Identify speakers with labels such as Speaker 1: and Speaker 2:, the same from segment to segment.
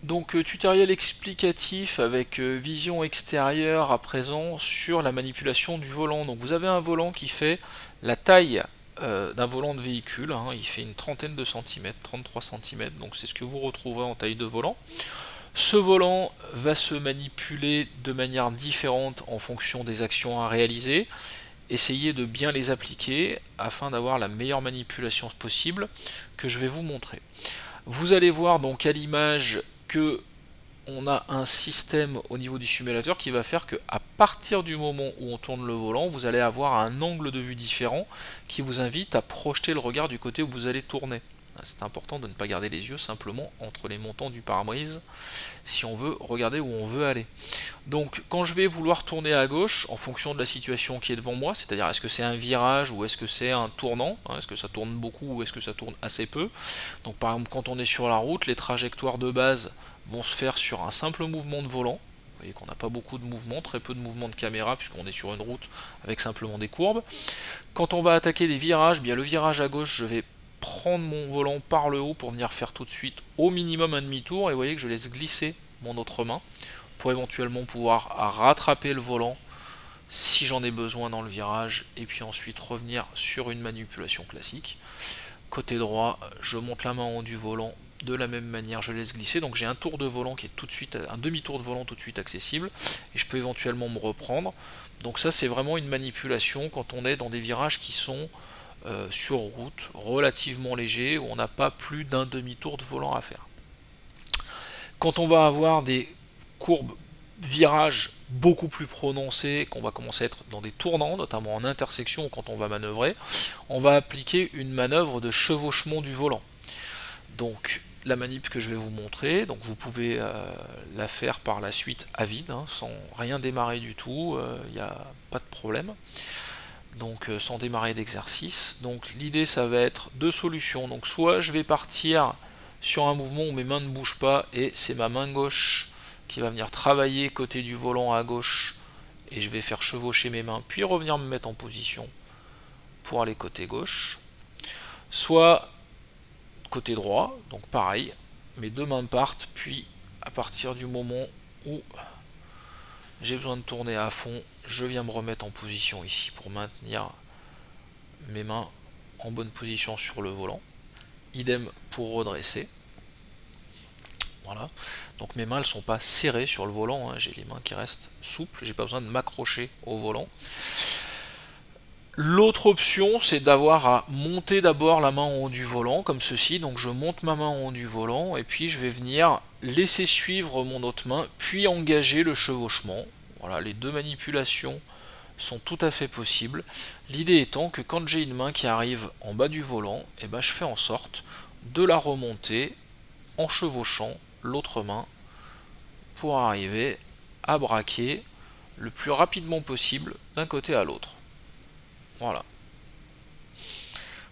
Speaker 1: Donc tutoriel explicatif avec vision extérieure à présent sur la manipulation du volant. Donc vous avez un volant qui fait la taille d'un volant de véhicule, hein. Il fait une trentaine de centimètres, 33 centimètres, donc c'est ce que vous retrouverez en taille de volant. Ce volant va se manipuler de manière différente en fonction des actions à réaliser. Essayez de bien les appliquer afin d'avoir la meilleure manipulation possible que je vais vous montrer. Vous allez voir donc à l'image que on a un système au niveau du simulateur qui va faire que à partir du moment où on tourne le volant, vous allez avoir un angle de vue différent qui vous invite à projeter le regard du côté où vous allez tourner. C'est important de ne pas garder les yeux simplement entre les montants du pare-brise si on veut regarder où on veut aller. Donc quand je vais vouloir tourner à gauche, en fonction de la situation qui est devant moi, c'est-à-dire est-ce que c'est un virage ou est-ce que c'est un tournant, hein, est-ce que ça tourne beaucoup ou est-ce que ça tourne assez peu. Donc par exemple quand on est sur la route, les trajectoires de base vont se faire sur un simple mouvement de volant. Vous voyez qu'on n'a pas beaucoup de mouvements, très peu de mouvements de caméra puisqu'on est sur une route avec simplement des courbes. Quand on va attaquer des virages, bien le virage à gauche, je vais prendre mon volant par le haut pour venir faire tout de suite au minimum un demi-tour et vous voyez que je laisse glisser mon autre main pour éventuellement pouvoir rattraper le volant si j'en ai besoin dans le virage et puis ensuite revenir sur une manipulation classique. Côté droit, je monte la main en haut du volant de la même manière, je laisse glisser, donc j'ai un tour de volant qui est tout de suite, un demi-tour de volant tout de suite accessible et je peux éventuellement me reprendre. Donc ça c'est vraiment une manipulation quand on est dans des virages qui sont sur route relativement légers où on n'a pas plus d'un demi-tour de volant à faire. Quand on va avoir des courbes virages beaucoup plus prononcés, qu'on va commencer à être dans des tournants, notamment en intersection ou quand on va manœuvrer, on va appliquer une manœuvre de chevauchement du volant. Donc la manip que je vais vous montrer, donc vous pouvez la faire par la suite à vide, hein, sans rien démarrer du tout, il n'y a pas de problème. Donc sans démarrer d'exercice. Donc l'idée ça va être deux solutions. Donc soit je vais partir sur un mouvement où mes mains ne bougent pas et c'est ma main gauche qui va venir travailler côté du volant à gauche et je vais faire chevaucher mes mains puis revenir me mettre en position pour aller côté gauche. Soit côté droit, donc pareil, mes deux mains partent puis à partir du moment où j'ai besoin de tourner à fond, je viens me remettre en position ici pour maintenir mes mains en bonne position sur le volant. Idem pour redresser. Voilà. Donc mes mains ne sont pas serrées sur le volant, hein. J'ai les mains qui restent souples, j'ai pas besoin de m'accrocher au volant. L'autre option, c'est d'avoir à monter d'abord la main en haut du volant, comme ceci. Donc je monte ma main en haut du volant, et puis je vais venir laisser suivre mon autre main, puis engager le chevauchement. Voilà, les deux manipulations sont tout à fait possibles. L'idée étant que quand j'ai une main qui arrive en bas du volant, et ben je fais en sorte de la remonter en chevauchant l'autre main pour arriver à braquer le plus rapidement possible d'un côté à l'autre. Voilà.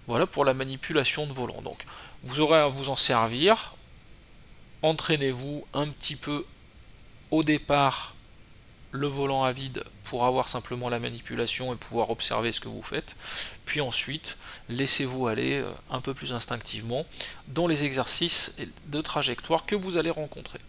Speaker 1: Voilà pour la manipulation de volant. Donc, vous aurez à vous en servir. Entraînez-vous un petit peu au départ le volant à vide pour avoir simplement la manipulation et pouvoir observer ce que vous faites. Puis ensuite, laissez-vous aller un peu plus instinctivement dans les exercices de trajectoire que vous allez rencontrer.